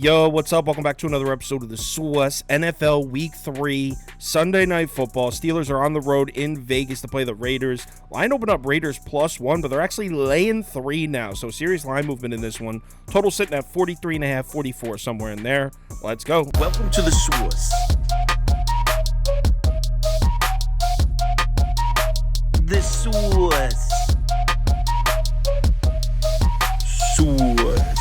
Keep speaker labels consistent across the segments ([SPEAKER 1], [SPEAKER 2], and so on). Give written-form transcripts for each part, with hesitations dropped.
[SPEAKER 1] Yo, what's up? Welcome back to another episode of the Sauce. NFL Week 3, Sunday Night Football. Steelers are on the road in Vegas to play the Raiders. Line opened up Raiders +1, but they're actually laying 3 now, so serious line movement in this one. Total sitting at 43.5, 44, somewhere in there. Let's go.
[SPEAKER 2] Welcome to the Sauce. The Sauce. Sauce.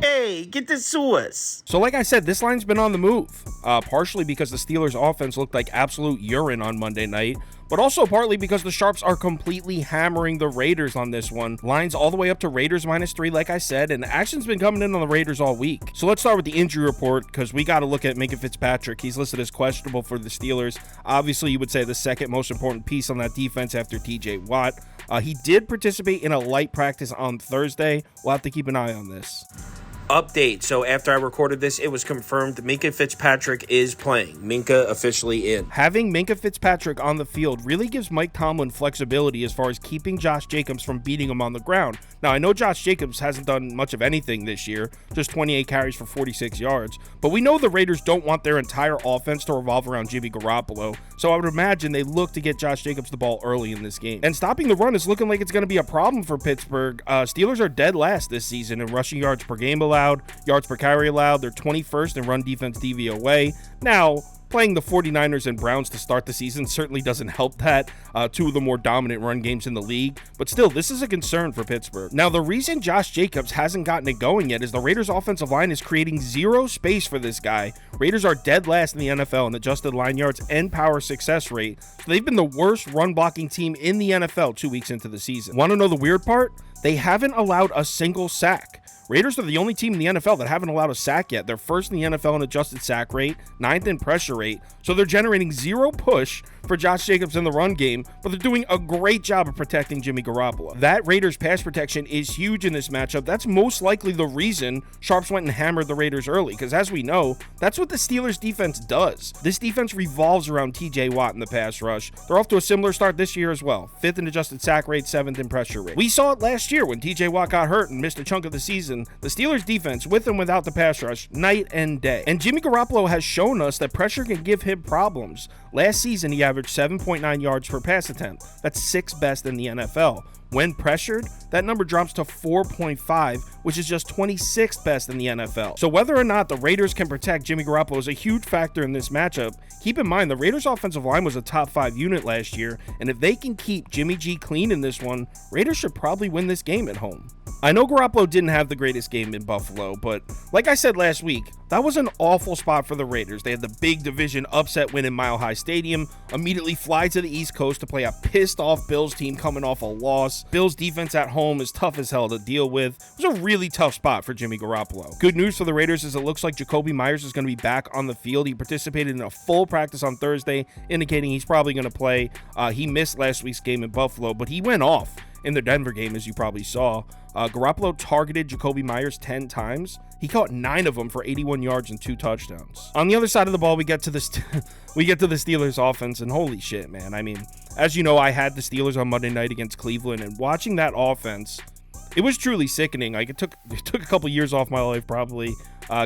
[SPEAKER 2] Hey, get the sauce.
[SPEAKER 1] So like I said, this line's been on the move, partially because the Steelers offense looked like absolute urine on Monday night, but also partly because the Sharps are completely hammering the Raiders on this one. Lines all the way up to Raiders -3, like I said, and action's been coming in on the Raiders all week. So let's start with the injury report, because we got to look at Minkah Fitzpatrick. He's listed as questionable for the Steelers. Obviously, you would say the second most important piece on that defense after TJ Watt. He did participate in a light practice on Thursday. We'll have to keep an eye on this.
[SPEAKER 2] Update. So after I recorded this, it was confirmed Minkah Fitzpatrick is playing. Minkah officially in.
[SPEAKER 1] Having Minkah Fitzpatrick on the field really gives Mike Tomlin flexibility as far as keeping Josh Jacobs from beating him on the ground. Now, I know Josh Jacobs hasn't done much of anything this year, just 28 carries for 46 yards, but we know the Raiders don't want their entire offense to revolve around Jimmy Garoppolo, so I would imagine they look to get Josh Jacobs the ball early in this game. And stopping the run is looking like it's going to be a problem for Pittsburgh. Steelers are dead last this season in rushing yards per game allowed, yards per carry allowed. They're 21st in run defense DVOA. Now, playing the 49ers and Browns to start the season certainly doesn't help that. Two of the more dominant run games in the league. But still, this is a concern for Pittsburgh. Now, the reason Josh Jacobs hasn't gotten it going yet is the Raiders' offensive line is creating zero space for this guy. Raiders are dead last in the NFL in adjusted line yards and power success rate. So they've been the worst run blocking team in the NFL 2 weeks into the season. Want to know the weird part? They haven't allowed a single sack. Raiders are the only team in the NFL that haven't allowed a sack yet. They're first in the NFL in adjusted sack rate, 9th in pressure rate, so they're generating zero push for Josh Jacobs in the run game, but they're doing a great job of protecting Jimmy Garoppolo. That Raiders pass protection is huge in this matchup. That's most likely the reason Sharps went and hammered the Raiders early, because as we know, that's what the Steelers defense does. This defense revolves around TJ Watt in the pass rush. They're off to a similar start this year as well. 5th in adjusted sack rate, 7th in pressure rate. We saw it last year when TJ Watt got hurt and missed a chunk of the season. The Steelers defense, with and without the pass rush, night and day. And Jimmy Garoppolo has shown us that pressure can give him problems. Last season, he averaged 7.9 yards per pass attempt. That's 6th best in the NFL. When pressured, that number drops to 4.5, which is just 26th best in the NFL. So whether or not the Raiders can protect Jimmy Garoppolo is a huge factor in this matchup. Keep in mind, the Raiders' offensive line was a top 5 unit last year, and if they can keep Jimmy G clean in this one, Raiders should probably win this game at home. I know Garoppolo didn't have the greatest game in Buffalo, but like I said last week, that was an awful spot for the Raiders. They had the big division upset win in Mile High Stadium, immediately fly to the East Coast to play a pissed off Bills team coming off a loss. Bills defense at home is tough as hell to deal with. It was a really tough spot for Jimmy Garoppolo. Good news for the Raiders is it looks like Jacoby Myers is going to be back on the field. He participated in a full practice on Thursday, indicating he's probably going to play. He missed last week's game in Buffalo, but he went off in the Denver game, as you probably saw. Garoppolo targeted Jacoby Myers 10 times. He caught 9 of them for 81 yards and 2 touchdowns. On the other side of the ball, we get to the Steelers offense, and holy shit, man. I mean, as you know, I had the Steelers on Monday night against Cleveland, and watching that offense, it was truly sickening. Like, it took a couple years off my life, probably.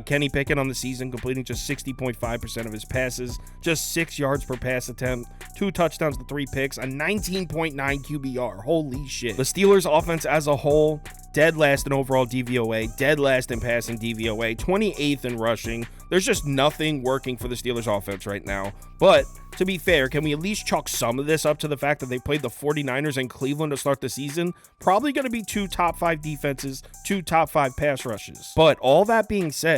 [SPEAKER 1] Kenny Pickett on the season, completing just 60.5% of his passes, just 6 yards per pass attempt, 2 touchdowns to 3 picks, a 19.9 QBR. Holy shit. The Steelers offense as a whole, dead last in overall DVOA, dead last in passing DVOA, 28th in rushing. There's just nothing working for the Steelers offense right now. But to be fair, can we at least chalk some of this up to the fact that they played the 49ers and Cleveland to start the season? Probably going to be 2 top 5 defenses, 2 top 5 pass rushes. But all that being said,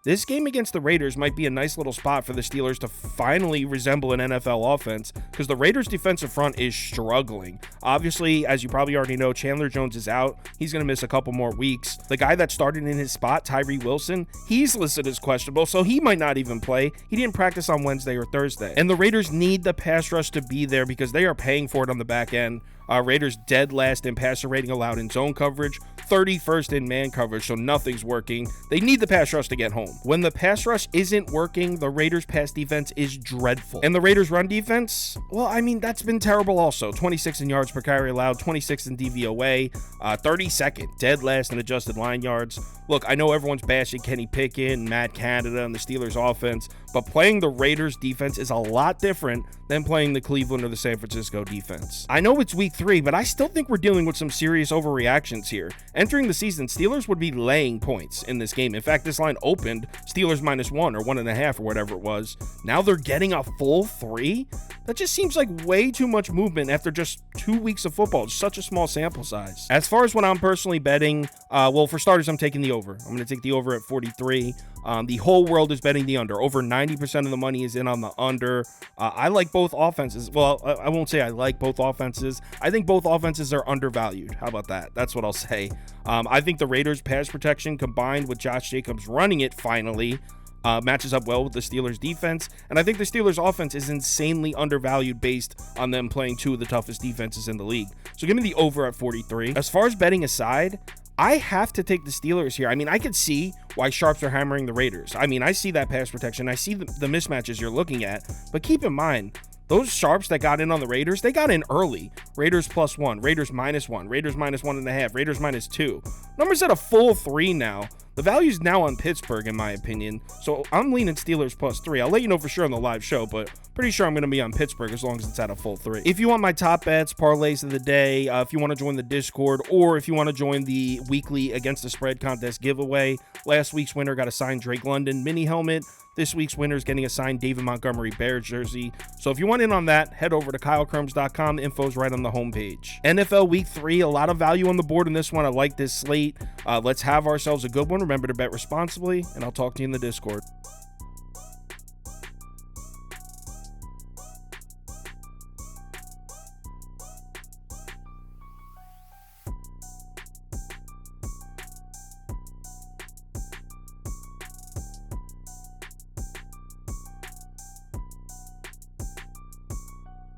[SPEAKER 1] this game against the Raiders might be a nice little spot for the Steelers to finally resemble an NFL offense, because the Raiders' defensive front is struggling. Obviously, as you probably already know, Chandler Jones is out. He's going to miss a couple more weeks. The guy that started in his spot, Tyree Wilson, he's listed as questionable, so he might not even play. He didn't practice on Wednesday or Thursday. And the Raiders need the pass rush to be there because they are paying for it on the back end. Raiders dead last in passer rating allowed in zone coverage, 31st in man coverage, so nothing's working. They need the pass rush to get home. When the pass rush isn't working, the Raiders' pass defense is dreadful. And the Raiders' run defense, well, I mean, that's been terrible also. 26 in yards per carry allowed, 26 in DVOA, 32nd, dead last in adjusted line yards. Look, I know everyone's bashing Kenny Pickett, Matt Canada, and the Steelers offense, but playing the Raiders defense is a lot different than playing the Cleveland or the San Francisco defense. I know it's week 3, but I still think we're dealing with some serious overreactions here. Entering the season, Steelers would be laying points in this game. In fact, this line opened Steelers -1 or 1.5 or whatever it was. Now they're getting a full 3? That just seems like way too much movement after just 2 weeks of football. It's such a small sample size. As far as what I'm personally betting, well, for starters, I'm taking the over. I'm going to take the over at 43. The whole world is betting the under. Over 90% of the money is in on the under. I like both offenses. Well, I won't say I like both offenses. I think both offenses are undervalued. How about that? That's what I'll say. I think the Raiders' pass protection combined with Josh Jacobs running it finally matches up well with the Steelers' defense. And I think the Steelers' offense is insanely undervalued based on them playing 2 of the toughest defenses in the league. So give me the over at 43. As far as betting aside, I have to take the Steelers here. I mean, I could see why sharps are hammering the Raiders. I mean, I see that pass protection. I see the mismatches you're looking at. But keep in mind, those sharps that got in on the Raiders, they got in early. Raiders +1, Raiders -1, Raiders -1.5, Raiders -2. Numbers at a full 3 now. The value's now on Pittsburgh, in my opinion. So I'm leaning Steelers +3. I'll let you know for sure on the live show, but pretty sure I'm going to be on Pittsburgh as long as it's at a full 3. If you want my top bets, parlays of the day, if you want to join the Discord, or if you want to join the weekly Against the Spread contest giveaway, last week's winner got a signed Drake London mini helmet. This week's winner is getting a signed David Montgomery Bears jersey. So if you want in on that, head over to KyleKirms.com. The info's right on the homepage. NFL Week 3, a lot of value on the board in this one. I like this slate. Let's have ourselves a good one. Remember to bet responsibly, and I'll talk to you in the Discord.